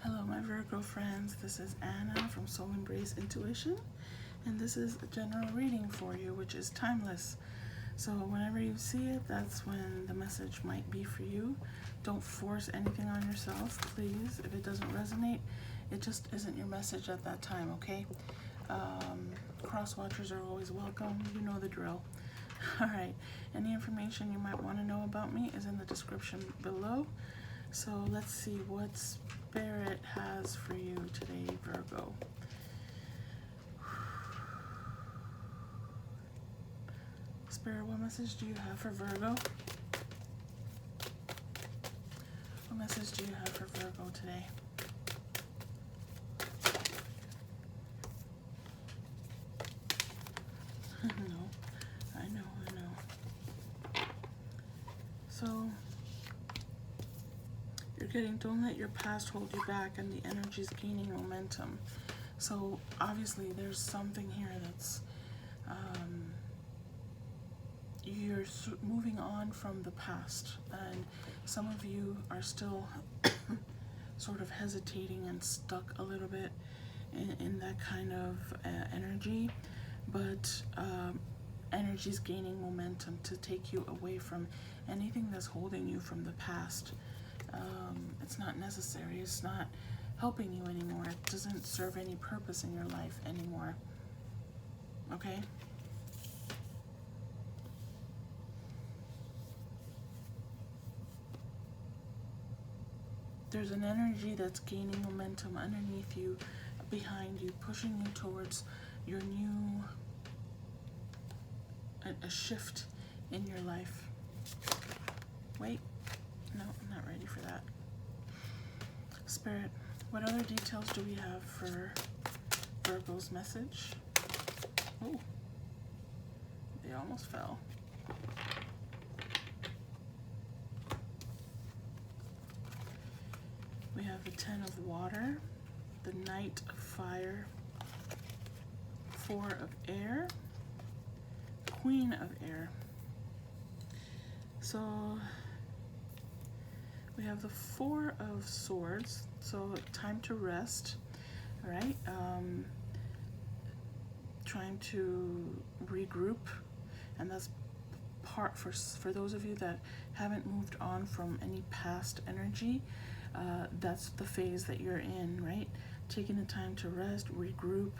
Hello, my Virgo friends. This is Anna from Soul Embrace Intuition, and this is a general reading for you, which is timeless. So whenever you see it, that's when the message might be for you. Don't force anything on yourself, please. If it doesn't resonate, it just isn't your message at that time, okay? Cross watchers are always welcome. You know the drill. All right. Any information you might want to know about me is in the description below. So let's see what Spirit has for you today, Virgo. Spirit, what message do you have for Virgo? What message do you have for Virgo today? I know. So, you're getting, don't let your past hold you back, and the energy's gaining momentum. So, obviously, there's something here that's, you're moving on from the past, and some of you are still sort of hesitating and stuck a little bit in that kind of energy, but energy is gaining momentum to take you away from anything that's holding you from the past. It's not necessary. It's not helping you anymore. It doesn't serve any purpose in your life anymore. Okay? There's an energy that's gaining momentum underneath you, behind you, pushing you towards your new, a shift in your life. Wait, no, I'm not ready for that. Spirit, what other details do we have for Virgo's message? Oh, they almost fell. We have the 10 of water, the Knight of fire, 4 of air, Queen of air. So we have the 4 of swords, so time to rest, right? Trying to regroup, and that's part for those of you that haven't moved on from any past energy. That's the phase that you're in, right? Taking the time to rest, regroup,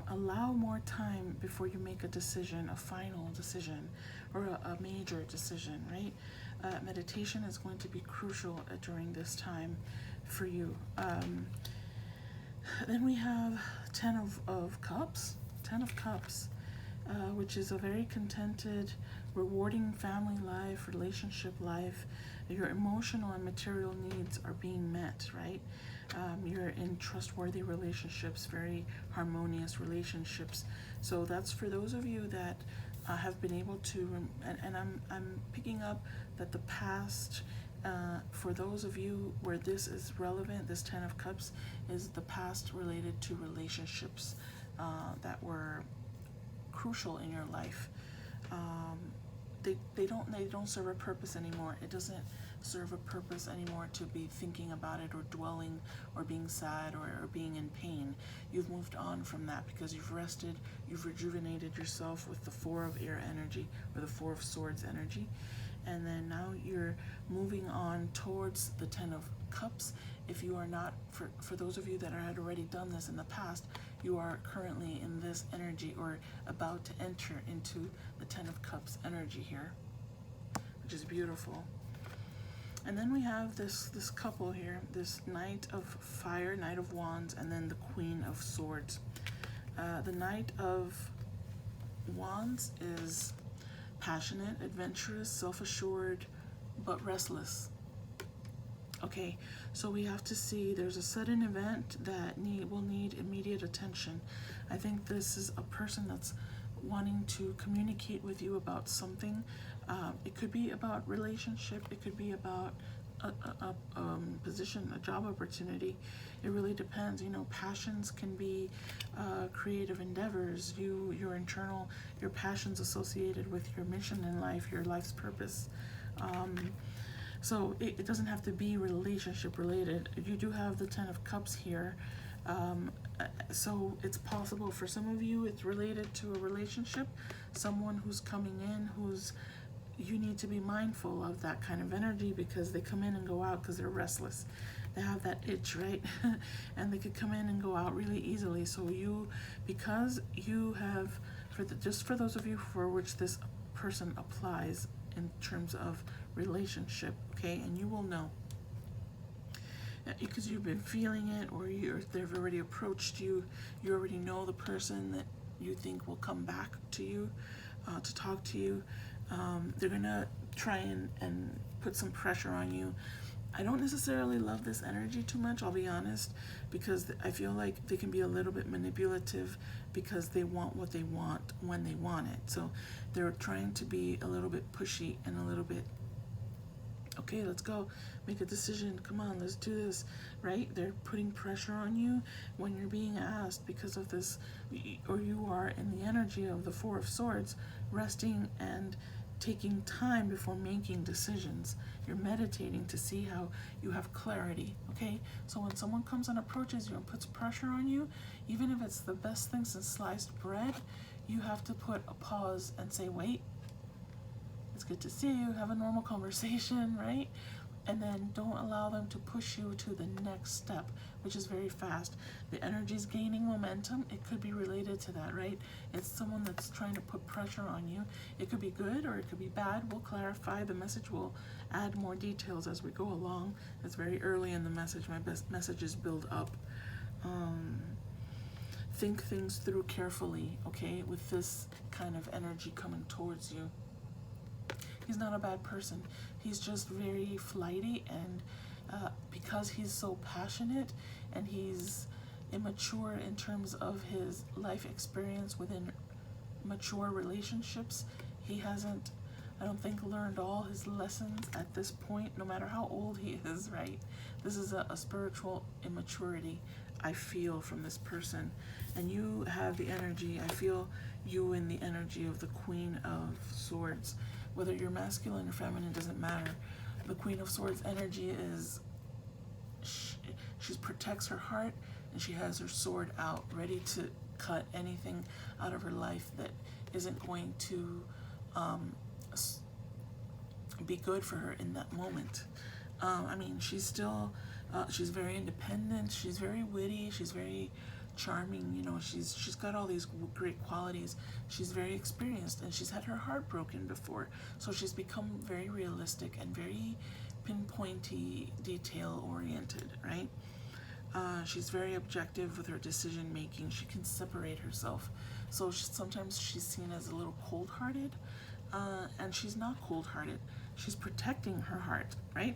allow more time before you make a decision, a final decision, or a major decision, right? Meditation is going to be crucial during this time for you. Then we have 10 of cups, 10 of cups, which is a very contented, rewarding family life, relationship life. Your emotional and material needs are being met, right? You're in trustworthy relationships, very harmonious relationships. So that's for those of you that have been able to, and I'm picking up that the past, for those of you where this is relevant, this 10 of cups is the past related to relationships that were crucial in your life. They don't serve a purpose anymore. It doesn't serve a purpose anymore to be thinking about it or dwelling or being sad or being in pain. You've moved on from that because you've rested, you've rejuvenated yourself with the 4 of air energy or the 4 of swords energy, and then now you're moving on towards the 10 of cups. If you are not, for those of you that had already done this in the past, you are currently in this energy or about to enter into the 10 of cups energy here, which is beautiful. And then we have this couple here, this Knight of fire, Knight of wands, and then the Queen of swords. The Knight of wands is passionate, adventurous, self-assured, but restless. Okay, so we have to see there's a sudden event that will need immediate attention. I think this is a person that's wanting to communicate with you about something. It could be about relationship. It could be about a position, a job opportunity. It really depends. You know, passions can be creative endeavors. Your passions associated with your mission in life, your life's purpose. So it doesn't have to be relationship related. You do have the Ten of Cups here. So it's possible for some of you it's related to a relationship, someone who's coming in, who's, you need to be mindful of that kind of energy, because they come in and go out because they're restless. They have that itch, right? And they could come in and go out really easily. So you, because you have, just for those of you for which this person applies in terms of relationship, okay, and you will know because you've been feeling it, or they've already approached you. You already know the person that you think will come back to you to talk to you. They're gonna try and put some pressure on you. I don't necessarily love this energy too much, I'll be honest, because I feel like they can be a little bit manipulative, because they want what they want when they want it. So they're trying to be a little bit pushy and a little bit, okay, let's go, make a decision, come on, let's do this, right? They're putting pressure on you when you're being asked, because of this, or you are in the energy of the Four of Swords, resting and taking time before making decisions. You're meditating to see how you have clarity, okay? So when someone comes and approaches you and puts pressure on you, even if it's the best thing since sliced bread, you have to put a pause and say, wait, it's good to see you, have a normal conversation, right? And then don't allow them to push you to the next step, which is very fast. The energy is gaining momentum. It could be related to that, right? It's someone that's trying to put pressure on you. It could be good or it could be bad. We'll clarify. The message will add more details as we go along. It's very early in the message. My best messages build up. Think things through carefully, okay, with this kind of energy coming towards you. He's not a bad person. He's just very flighty, and because he's so passionate and he's immature in terms of his life experience within mature relationships, he hasn't, I don't think, learned all his lessons at this point, no matter how old he is, right? This is a spiritual immaturity I feel from this person. And you have the energy, I feel you in the energy of the Queen of Swords. Whether you're masculine or feminine doesn't matter. The Queen of Swords energy is, she protects her heart, and she has her sword out, ready to cut anything out of her life that isn't going to be good for her in that moment. I mean, she's still, she's very independent, she's very witty, she's very charming, you know, she's got all these great qualities. She's very experienced, and she's had her heart broken before, so she's become very realistic and very pinpointy, detail oriented, right? She's very objective with her decision making. She can separate herself, so sometimes she's seen as a little cold-hearted, and she's not cold-hearted. She's protecting her heart, right?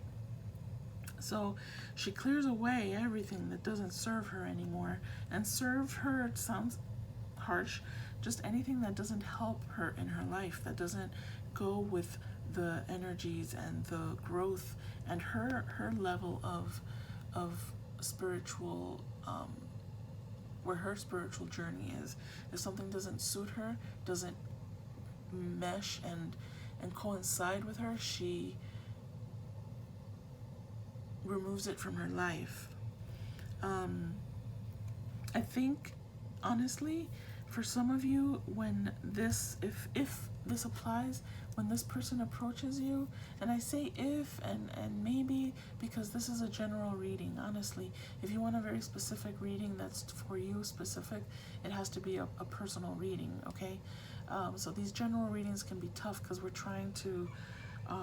So she clears away everything that doesn't serve her anymore. And serve her, it sounds harsh, just anything that doesn't help her in her life, that doesn't go with the energies and the growth and her level of spiritual, where her spiritual journey is. If something doesn't suit her, doesn't mesh and coincide with her, she removes it from her life. I think, honestly, for some of you, when this, if this applies, when this person approaches you, and I say if and maybe because this is a general reading, honestly. If you want a very specific reading that's for you specific, it has to be a personal reading, okay? So these general readings can be tough because we're trying to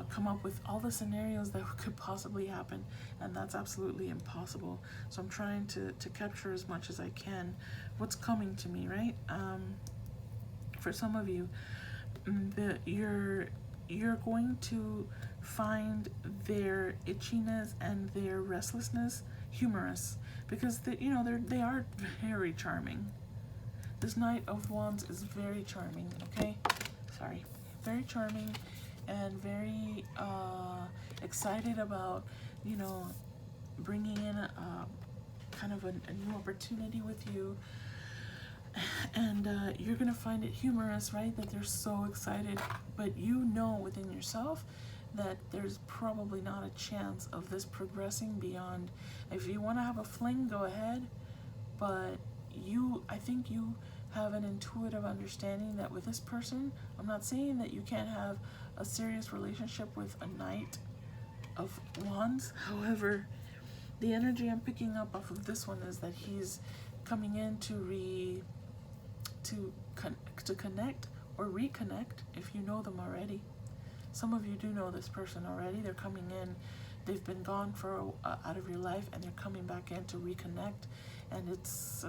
come up with all the scenarios that could possibly happen, and that's absolutely impossible. So I'm trying to capture as much as I can what's coming to me, right? For some of you, you're going to find their itchiness and their restlessness humorous, because they are very charming. This Knight of Wands is very charming, okay? Sorry. Very charming and very excited about, bringing in a kind of a new opportunity with you. And you're going to find it humorous, right? That they're so excited, but you know within yourself that there's probably not a chance of this progressing beyond. If you want to have a fling, go ahead, but I think you have an intuitive understanding that with this person, I'm not saying that you can't have a serious relationship with a Knight of Wands. However, the energy I'm picking up off of this one is that he's coming in to connect or reconnect if you know them already. Some of you do know this person already. They're coming in. They've been gone for out of your life, and they're coming back in to reconnect. And it's,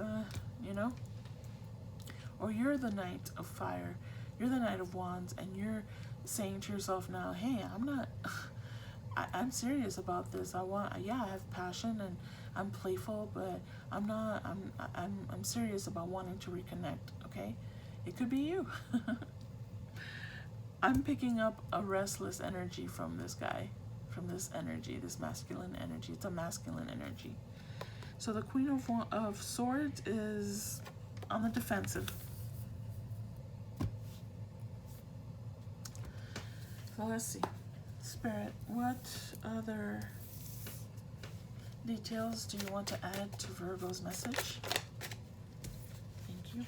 or you're the Knight of Fire. You're the Knight of Wands, and you're saying to yourself now, hey, I'm not, I'm serious about this. I have passion and I'm playful, but I'm serious about wanting to reconnect, okay? It could be you. I'm picking up a restless energy from this guy, from this energy, this masculine energy. It's a masculine energy. So the Queen of Swords is on the defensive. So let's see. Spirit, what other details do you want to add to Virgo's message? Thank you.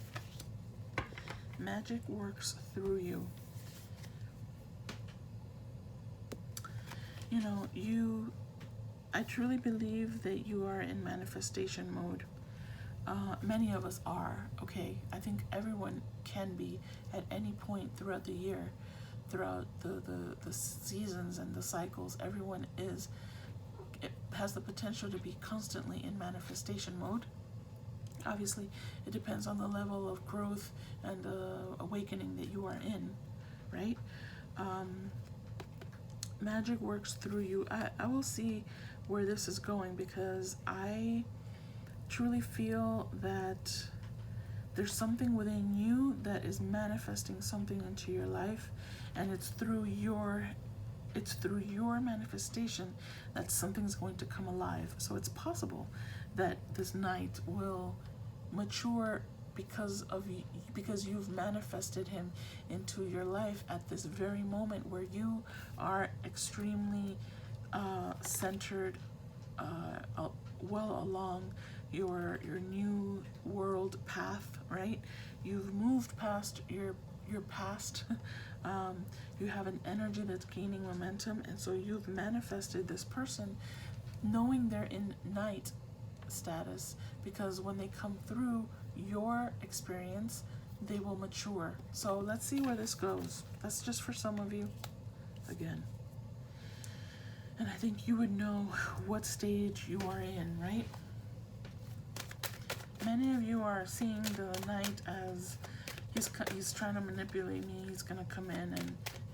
Magic works through you. You know, I truly believe that you are in manifestation mode. Many of us are, okay? I think everyone can be at any point throughout the year, throughout the seasons and the cycles. Everyone has the potential to be constantly in manifestation mode. Obviously, it depends on the level of growth and awakening that you are in, right? Magic works through you. I will see where this is going, because I truly feel that there's something within you that is manifesting something into your life, and it's through your manifestation that something's going to come alive. So it's possible that this Knight will mature because you've manifested him into your life at this very moment where you are extremely centered, well along your new world path, right? You've moved past your past. You have an energy that's gaining momentum, and so you've manifested this person knowing they're in Knight status, because when they come through your experience, they will mature. So let's see where this goes. That's just for some of you, again. And I think you would know what stage you are in, right? Many of you are seeing the Knight as he's trying to manipulate me. He's going to come in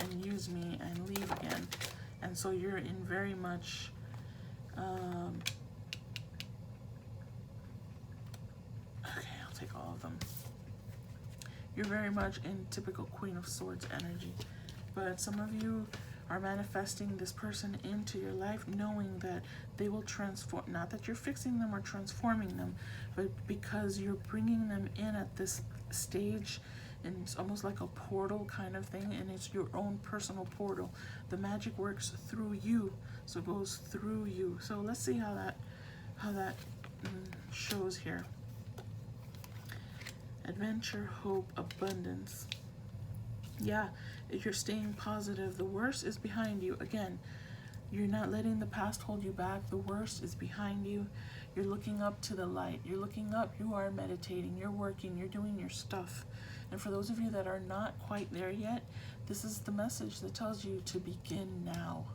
and use me and leave again. And so you're in very much okay, I'll take all of them. You're very much in typical Queen of Swords energy. But some of you are manifesting this person into your life knowing that they will transform. Not that you're fixing them or transforming them, but because you're bringing them in at this stage, and it's almost like a portal kind of thing, and it's your own personal portal. The magic works through you, so it goes through you. So let's see how that shows here. Adventure, hope, abundance. Yeah, if you're staying positive, the worst is behind you. Again, you're not letting the past hold you back. The worst is behind you. You're looking up to the light. You're looking up. You are meditating. You're working. You're doing your stuff. And for those of you that are not quite there yet, this is the message that tells you to begin now,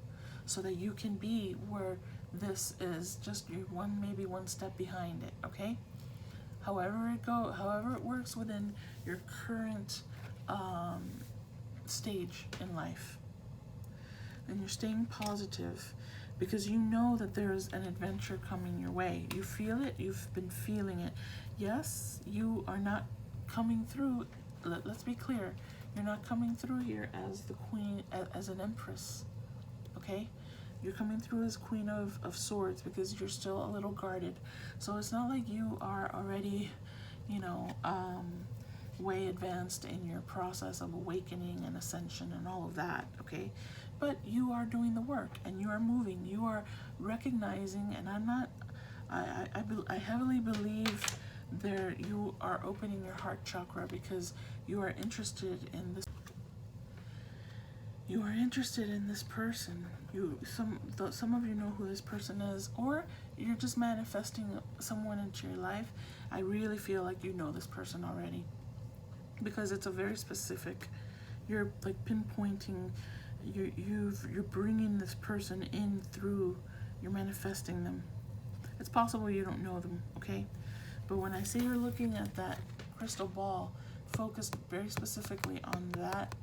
so that you can be where this is. Just you're maybe one step behind it, okay? However it works within your current stage in life. And you're staying positive because you know that there's an adventure coming your way. You feel it. You've been feeling it. Yes, you are not coming through. Let's be clear. You're not coming through here as the queen, as an empress, okay? You're coming through as Queen of Swords because you're still a little guarded. So it's not like you are already, way advanced in your process of awakening and ascension and all of that, okay? but you are doing the work and you are moving, you are recognizing, and I heavily believe there you are opening your heart chakra because you are interested in this. You are interested in this person. Some of you know who this person is, or you're just manifesting someone into your life. I really feel like you know this person already because it's a very specific. You're like pinpointing. You're bringing this person in through. You're manifesting them. It's possible you don't know them, okay? But when I say you're looking at that crystal ball, focused very specifically on that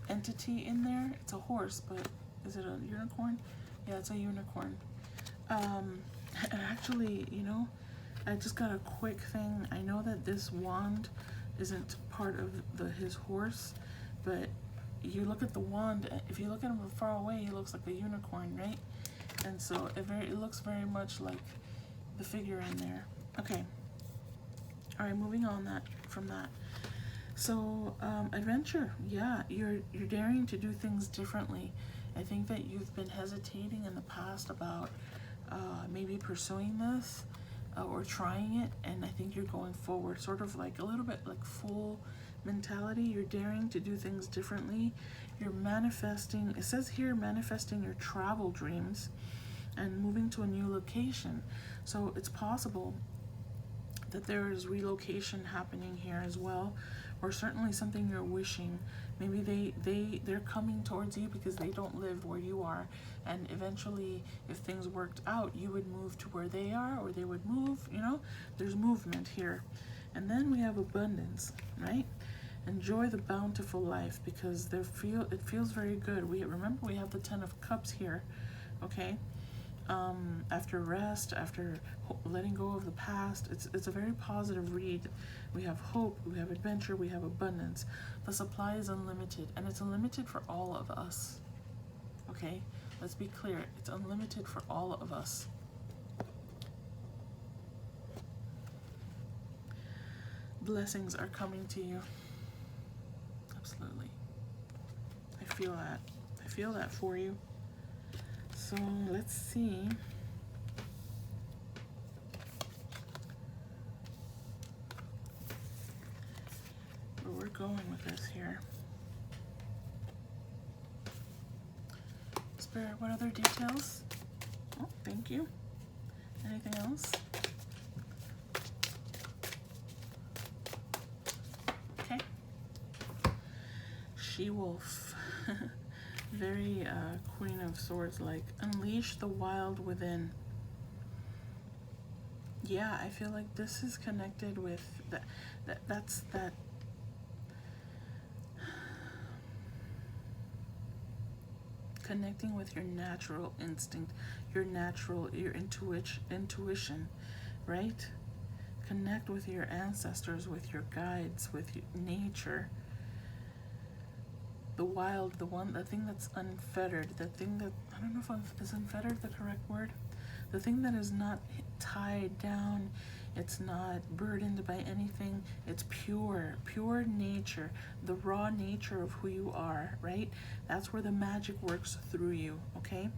entity in there. It's a horse, but is it a unicorn? Yeah, it's a unicorn. Actually, you know, I just got a quick thing. I know that this wand isn't part of his horse, but you look at the wand, if you look at him from far away, he looks like a unicorn, right? And so it looks very much like the figure in there. Okay. All right, moving on from that. So adventure, yeah, you're daring to do things differently. I think that you've been hesitating in the past about maybe pursuing this or trying it, and I think you're going forward, sort of like a little bit like full mentality. You're daring to do things differently. You're manifesting, it says here, manifesting your travel dreams and moving to a new location. So it's possible that there is relocation happening here as well, or certainly something you're wishing. Maybe they're coming towards you because they don't live where you are, and eventually if things worked out, you would move to where they are, or they would move, you know. There's movement here. And then we have abundance, right? Enjoy the bountiful life because it feels very good. Remember we have the 10 of Cups here, okay? After rest, after letting go of the past, it's a very positive read. We have hope, we have adventure, we have abundance. The supply is unlimited, and it's unlimited for all of us. Okay, let's be clear, it's unlimited for all of us. Blessings are coming to you. Absolutely. I feel that. I feel that for you. So let's see. Where we're going with this here. Spirit, what other details? Oh, thank you. Anything else? Okay. She-wolf. Very Queen of Swords, like unleash the wild within. Yeah, I feel like this is connected with that's connecting with your natural instinct, your intuition, right? Connect with your ancestors, with your guides, with nature. The wild, the thing that's unfettered, the thing that, I don't know if is unfettered the correct word? The thing that is not tied down, it's not burdened by anything, it's pure nature, the raw nature of who you are, right? That's where the magic works through you, okay?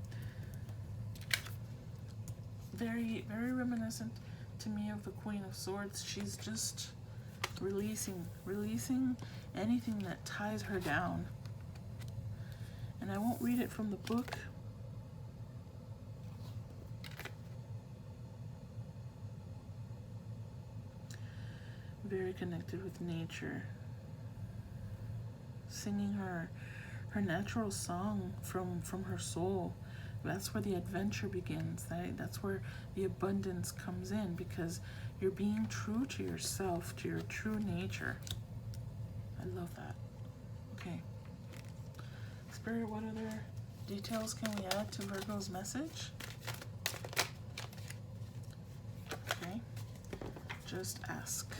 Very, very reminiscent to me of the Queen of Swords. She's just releasing anything that ties her down. And I won't read it from the book. Very connected with nature. Singing her natural song from her soul. That's where the adventure begins. That's where the abundance comes in, because you're being true to yourself, to your true nature. I love that. Okay. Spirit, what other details can we add to Virgo's message? Okay, just ask.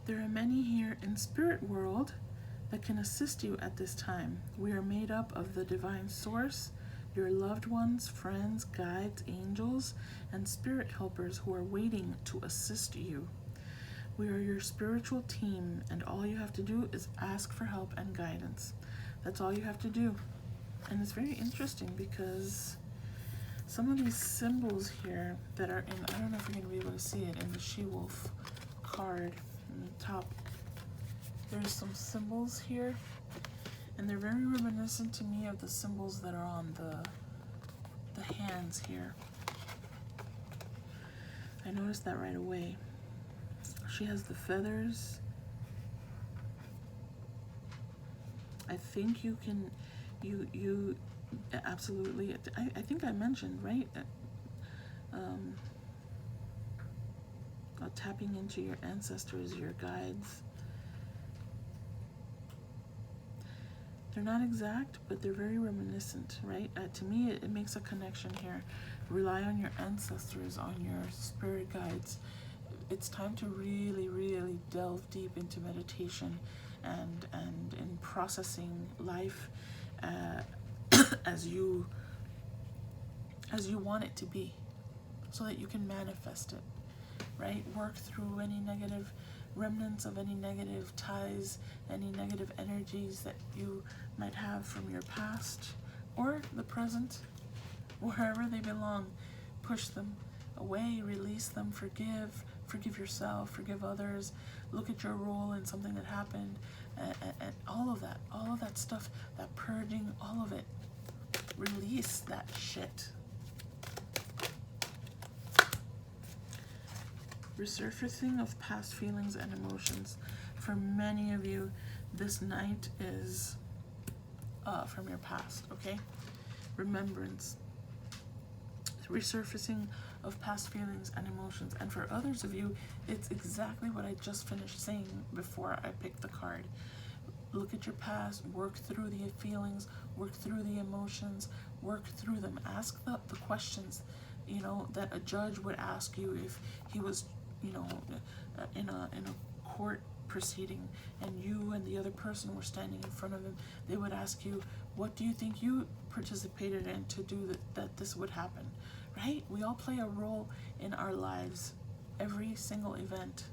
There are many here in spirit world that can assist you at this time. We are made up of the divine source, your loved ones, friends, guides, angels, and spirit helpers who are waiting to assist you. We are your spiritual team, and all you have to do is ask for help and guidance. That's all you have to do. And it's very interesting because some of these symbols here that are in, I don't know if you're going to be able to see it, in the She-Wolf card in the top, there's some symbols here, and they're very reminiscent to me of the symbols that are on the hands here. I noticed that right away. She has the feathers. I think you can, you absolutely, I think I mentioned, right? Tapping into your ancestors, your guides. They're not exact, but they're very reminiscent, right? To me, it makes a connection here. Rely on your ancestors, on your spirit guides. It's time to really, really delve deep into meditation and in processing life as you want it to be, so that you can manifest it, right? Work through any negative remnants of any negative ties, any negative energies that you might have from your past or the present, wherever they belong. Push them away, release them, forgive yourself, forgive others, look at your role in something that happened, and all of that stuff, that purging, all of it. Release that shit. Resurfacing of past feelings and emotions. For many of you, this night is from your past, okay? Remembrance. Resurfacing of past feelings and emotions. And for others of you, it's exactly what I just finished saying before I picked the card. Look at your past, work through the feelings, work through the emotions, work through them. Ask the questions, you know, that a judge would ask you if he was, you know, in a court proceeding and you and the other person were standing in front of him. They would ask you, what do you think you participated in to do that this would happen, right? We all play a role in our lives, every single event.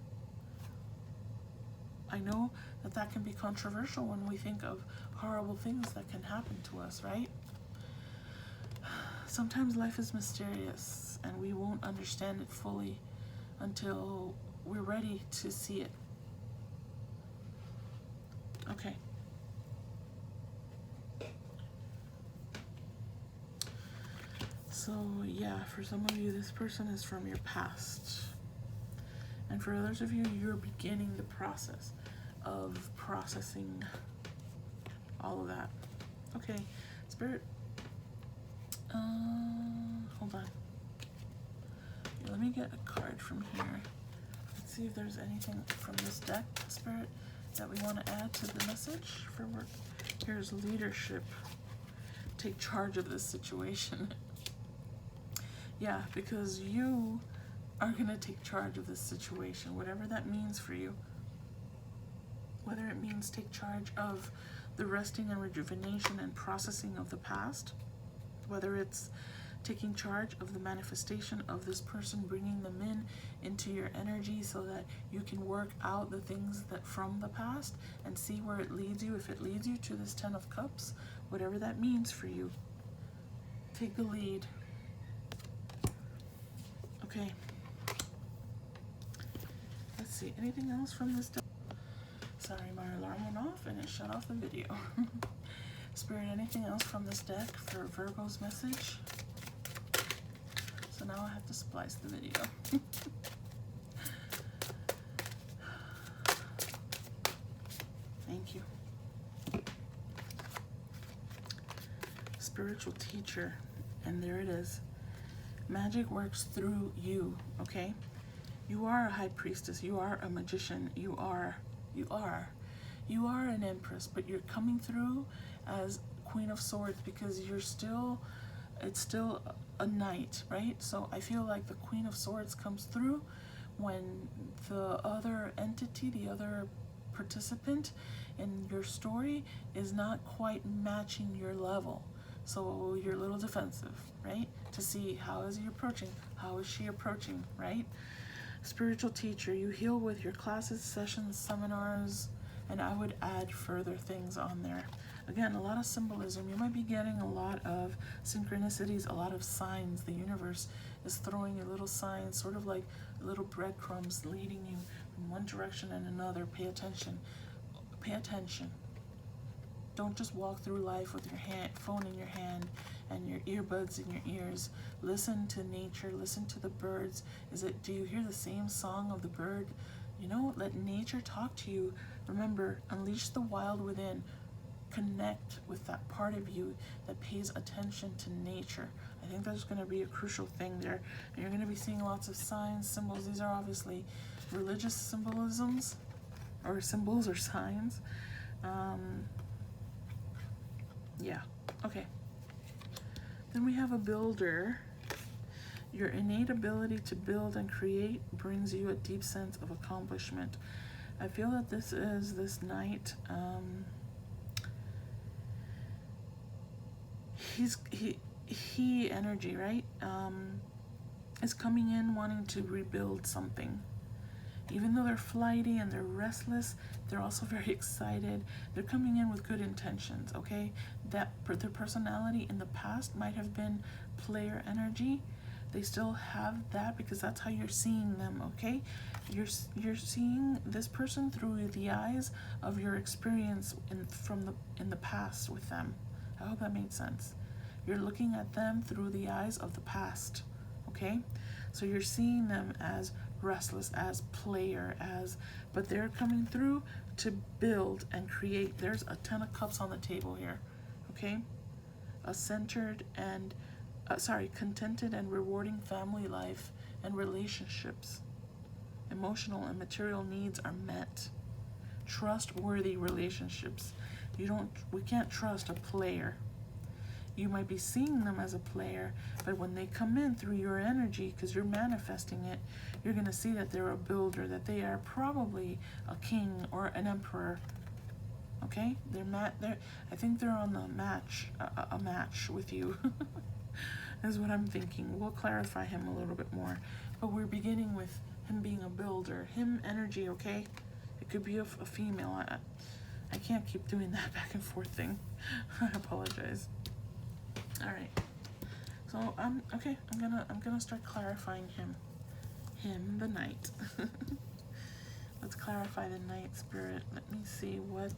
I know that can be controversial when we think of horrible things that can happen to us, right? Sometimes life is mysterious and we won't understand it fully until we're ready to see it. Okay. So yeah, for some of you, this person is from your past. And for others of you, you're beginning the process of processing all of that. Okay, Spirit, hold on. Yeah, let me get a card from here. Let's see if there's anything from this deck, Spirit, that we want to add to the message for work. Here's leadership. Take charge of this situation. Yeah, because you are going to take charge of this situation, whatever that means for you. Whether it means take charge of the resting and rejuvenation and processing of the past, whether it's taking charge of the manifestation of this person, bringing them into your energy so that you can work out the things that from the past and see where it leads you. If it leads you to this 10 of Cups, whatever that means for you, take the lead. Okay. Let's see, anything else from this deck? Sorry, my alarm went off and it shut off the video. Spirit, anything else from this deck for Virgo's message? So now I have to splice the video. Thank you. Spiritual teacher, and there it is. Magic works through you, okay? You are a high priestess, you are a magician, you are an empress, but you're coming through as Queen of Swords because it's still a knight, right? So I feel like the Queen of Swords comes through when the other entity, the other participant in your story is not quite matching your level. So you're a little defensive, right? To see how is he approaching, how is she approaching, right? Spiritual teacher, you heal with your classes, sessions, seminars, and I would add further things on there. Again, a lot of symbolism. You might be getting a lot of synchronicities, a lot of signs. The universe is throwing you little signs, sort of like little breadcrumbs leading you in one direction and another. Pay attention. Pay attention. Don't just walk through life with your phone in your hand and your earbuds in your ears. Listen to nature. Listen to the birds. Do you hear the same song of the bird? You know, let nature talk to you. Remember, unleash the wild within. Connect with that part of you that pays attention to nature. I think that's going to be a crucial thing there. And you're going to be seeing lots of signs, symbols. These are obviously religious symbolisms, or symbols or signs. Yeah, okay. Then we have a builder. Your innate ability to build and create brings you a deep sense of accomplishment. I feel that this is this knight. He energy, right? Is coming in wanting to rebuild something. Even though they're flighty and they're restless, they're also very excited. They're coming in with good intentions, okay? That their personality in the past might have been player energy. They still have that because that's how you're seeing them, okay? You're seeing this person through the eyes of your experience in the past with them. I hope that made sense. You're looking at them through the eyes of the past, okay? So you're seeing them as restless, as player, but they're coming through to build and create. There's a 10 of cups on the table here, okay? A contented and rewarding family life and relationships. Emotional and material needs are met. Trustworthy relationships. We can't trust a player. You might be seeing them as a player, but when they come in through your energy, because you're manifesting it, you're going to see that they're a builder, that they are probably a king or an emperor. Okay? I think they're on the a match with you. Is what I'm thinking. We'll clarify him a little bit more. But we're beginning with him being a builder. Him energy, okay? It could be a female. I can't keep doing that back and forth thing. I apologize. All right. So okay. I'm gonna start clarifying him. The knight. Let's clarify the knight spirit. Let me see what.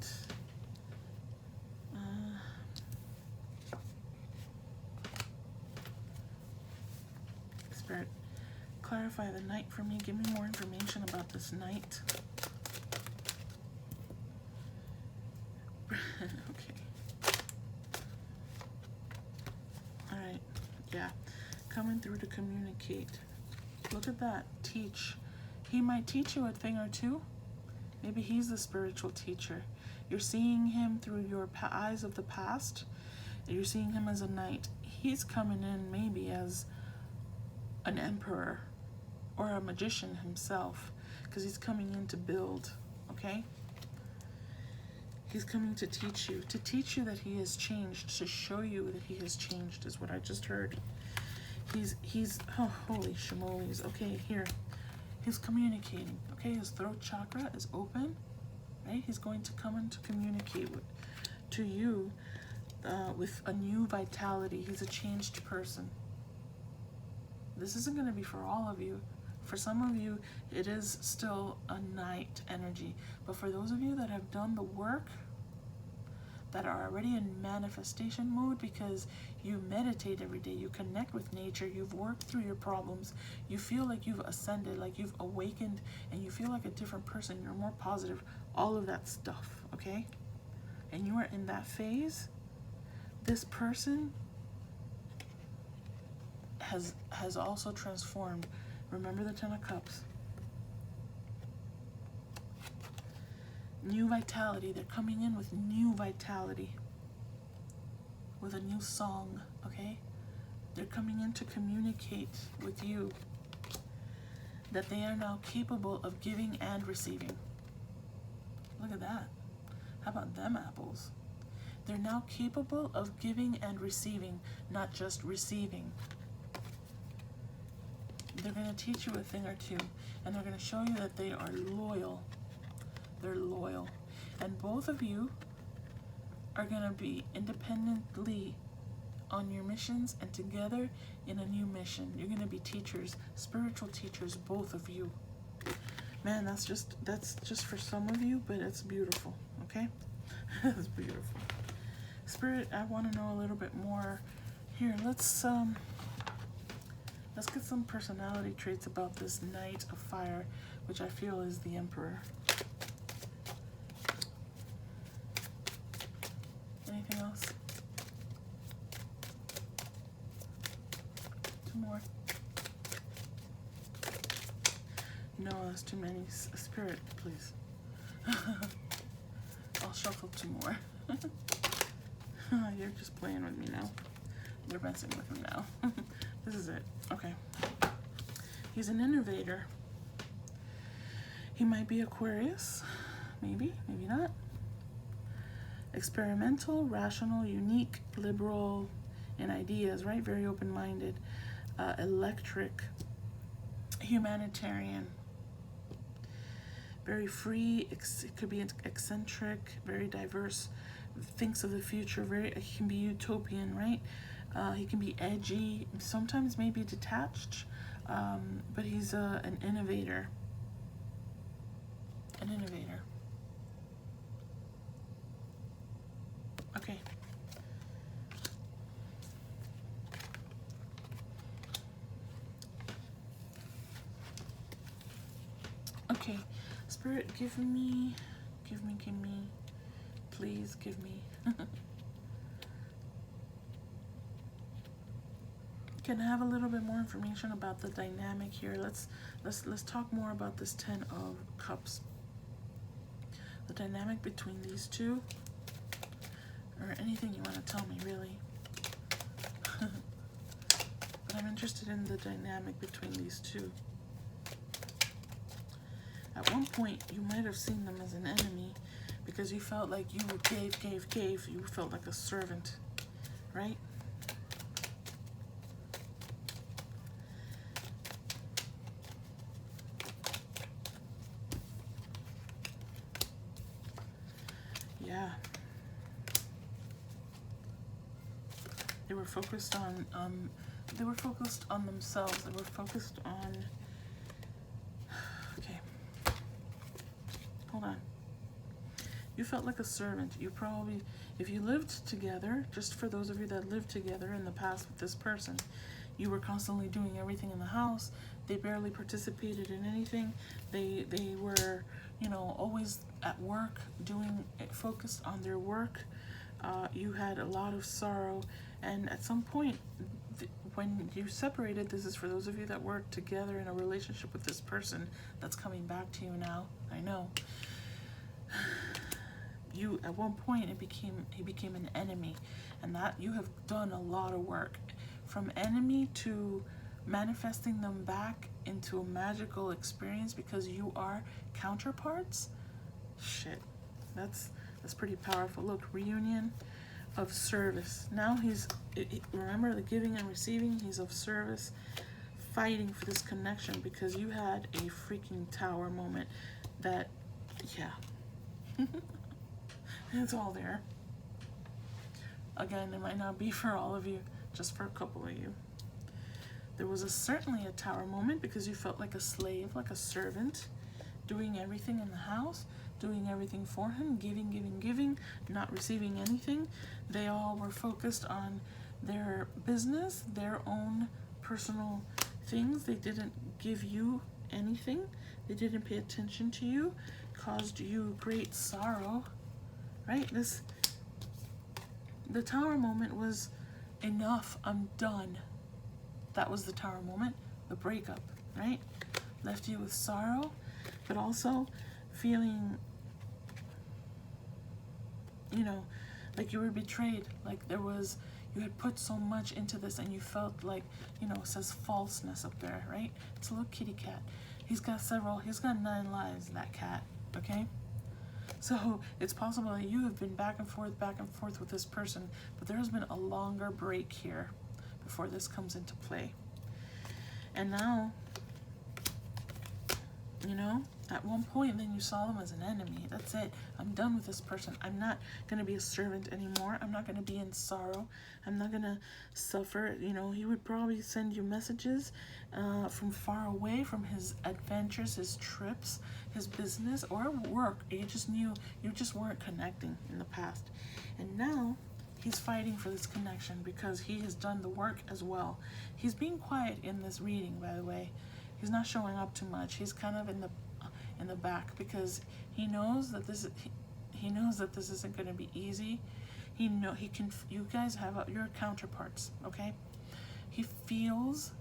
Spirit, clarify the knight for me. Give me more information about this knight. Okay. Alright. Yeah. Coming through to communicate. Look at that. Teach. He might teach you a thing or two. Maybe he's the spiritual teacher. You're seeing him through your eyes of the past. You're seeing him as a knight. He's coming in maybe as an emperor or a magician himself, because he's coming in to build, okay? He's coming to teach you that he has changed, to show you that he has changed, is what I just heard. He's oh, holy shimoles. Okay, here. He's communicating, okay? His throat chakra is open, right? He's going to come in to communicate to you with a new vitality. He's a changed person. This isn't going to be for all of you. For some of you, it is still a night energy. But for those of you that have done the work, that are already in manifestation mode because you meditate every day, you connect with nature, you've worked through your problems, you feel like you've ascended, like you've awakened, and you feel like a different person, you're more positive, all of that stuff, okay? And you are in that phase, this person has also transformed. Remember the 10 of Cups. New vitality. They're coming in with new vitality. With a new song, okay? They're coming in to communicate with you that they are now capable of giving and receiving. Look at that. How about them apples? They're now capable of giving and receiving, not just receiving. They're going to teach you a thing or two, and they're going to show you that they are loyal. They're loyal. And both of you are going to be independently on your missions and together in a new mission. You're going to be teachers, spiritual teachers, both of you. Man, that's just for some of you, but it's beautiful, okay? It's beautiful. Spirit, I want to know a little bit more. Here, let's get some personality traits about this Knight of Fire, which I feel is the Emperor. Anything else? Two more. No, that's too many. Spirit, please. I'll shuffle two more. You're just playing with me now. You're messing with me now. This is it. Okay. He's an innovator. He might be Aquarius. Maybe, maybe not. Experimental, rational, unique, liberal in ideas, right? Very open-minded. Electric. Humanitarian. Very free. It could be eccentric. Very diverse. Thinks of the future. He can be utopian, right? He can be edgy, sometimes maybe detached, but he's an innovator. An innovator. Okay. Okay, Spirit, give me, please give me. Can I have a little bit more information about the dynamic here? Let's talk more about this 10 of Cups. The dynamic between these two, or anything you want to tell me, really. But I'm interested in the dynamic between these two. At one point, you might have seen them as an enemy because you felt like you gave. You felt like a servant, right? Yeah. They were focused on themselves. They were focused on, okay. Hold on. You felt like a servant. You probably, if you lived together, just for those of you that lived together in the past with this person, you were constantly doing everything in the house. They barely participated in anything. They were, you know, always at work, focused on their work. You had a lot of sorrow, and at some point, when you separated, this is for those of you that worked together in a relationship with this person that's coming back to you now. I know. You, at one point, he became an enemy, and that you have done a lot of work, from enemy to manifesting them back into a magical experience because you are counterparts. Shit, that's pretty powerful. Look, reunion of service. Now remember the giving and receiving. He's of service, fighting for this connection because you had a freaking tower moment that, yeah. It's all there. Again, it might not be for all of you, just for a couple of you. There was certainly a tower moment because you felt like a slave, like a servant, doing everything in the house, doing everything for him, giving, not receiving anything. They all were focused on their business, their own personal things. They didn't give you anything. They didn't pay attention to you, caused you great sorrow. Right? The tower moment was enough. I'm done. That was the tower moment, the breakup, right? Left you with sorrow, but also feeling, you know, like you were betrayed, like you had put so much into this and you felt like, you know, it says falseness up there, right? It's a little kitty cat. He's got 9 lives, that cat, okay? So it's possible that you have been back and forth with this person, but there has been a longer break here before this comes into play. And now, you know, at one point then you saw them as an enemy. That's it. I'm done with this person. I'm not going to be a servant anymore. I'm not going to be in sorrow. I'm not going to suffer. You know, he would probably send you messages from far away, from his adventures, his trips, his business, or work. You just knew you just weren't connecting in the past. And now he's fighting for this connection because he has done the work as well. He's being quiet in this reading, by the way. He's not showing up too much. He's kind of in the back because he knows that he knows that this isn't going to be easy. He can. You guys have your counterparts, okay? He feels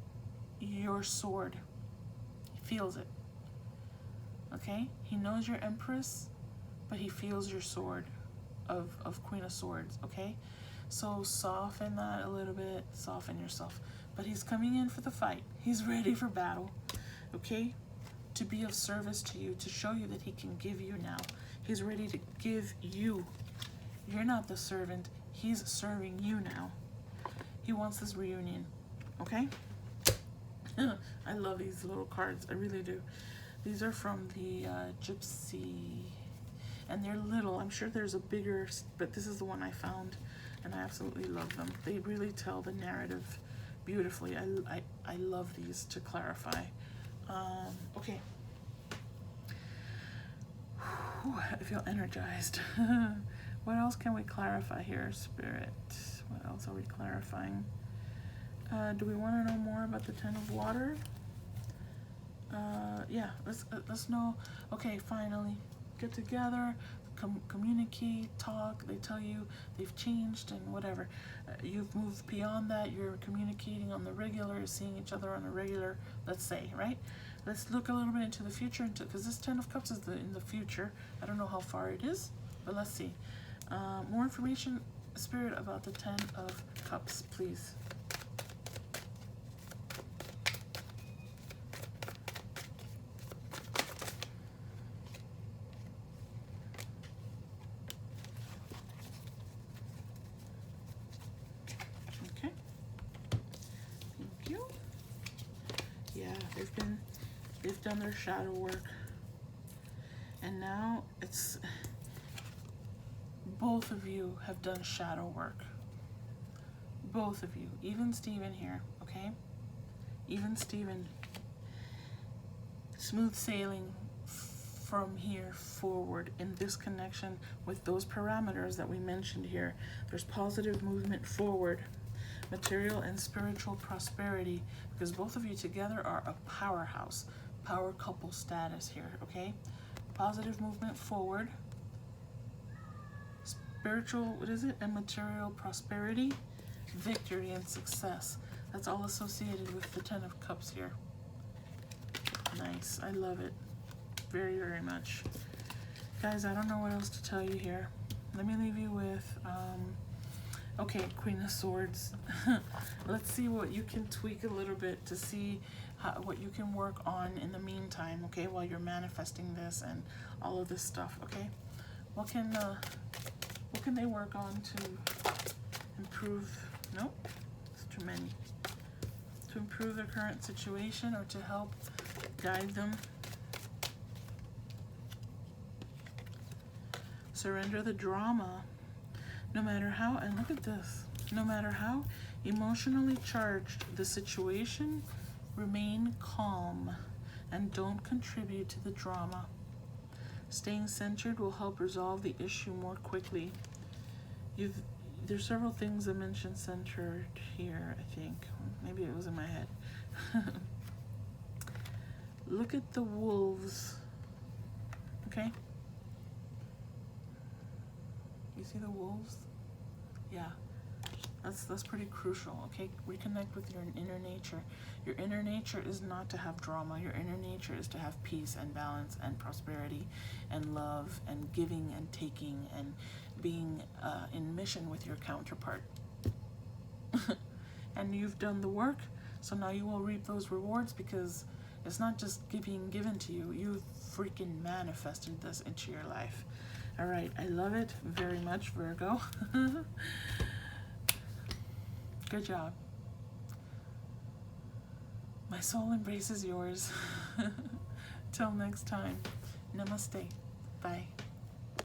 your sword. He feels it. Okay? He knows your Empress, but he feels your sword of Queen of Swords, okay? So soften that a little bit, soften yourself. But he's coming in for the fight. He's ready for battle, okay? To be of service to you, to show you that he can give you now. He's ready to give you. You're not the servant. He's serving you now. He wants this reunion, okay? I love these little cards. I really do. These are from the Gypsy, and they're little. I'm sure there's a bigger, but this is the one I found, and I absolutely love them. They really tell the narrative beautifully. I love these to clarify. Okay. Whew, I feel energized. What else can we clarify here, Spirit? What else are we clarifying? Do we want to know more about the Ten of Water? Yeah, let's know. Okay, finally, get together, communicate, talk. They tell you they've changed and whatever. You've moved beyond that. You're communicating on the regular, seeing each other on a regular, let's say, right? Let's look a little bit into the future, because this Ten of Cups is in the future. I don't know how far it is, but let's see. More information, Spirit, about the Ten of Cups, please. Okay. Thank you. Yeah, they've done their shadow work. And now it's both of you have done shadow work. Both of you. Even Steven here, okay? Even Steven. Smooth sailing from here forward in this connection with those parameters that we mentioned here. There's positive movement forward. Material and spiritual prosperity, because both of you together are a powerhouse. Power couple status here, okay? Positive movement forward. Spiritual, what is it? And material prosperity, victory and success. That's all associated with the Ten of Cups here. Nice. I love it. Very, very much. Guys, I don't know what else to tell you here. Let me leave you with, okay, Queen of Swords. Let's see what you can tweak a little bit to see what you can work on in the meantime, okay, while you're manifesting this and all of this stuff, okay? What can they work on to improve? Nope, it's too many. To improve their current situation or to help guide them. Surrender the drama. No matter how, and look at this, no matter how emotionally charged the situation, remain calm and don't contribute to the drama. Staying centered will help resolve the issue more quickly. There's several things I mentioned centered here, I think. Maybe it was in my head. Look at the wolves. Okay? You see the wolves? Yeah. That's pretty crucial, okay? Reconnect with your inner nature. Your inner nature is not to have drama. Your inner nature is to have peace and balance and prosperity and love and giving and taking and being in mission with your counterpart. And you've done the work, so now you will reap those rewards, because it's not just being given to you. You've freaking manifested this into your life. All right, I love it very much, Virgo. Good job. My soul embraces yours. Till next time. Namaste. Bye.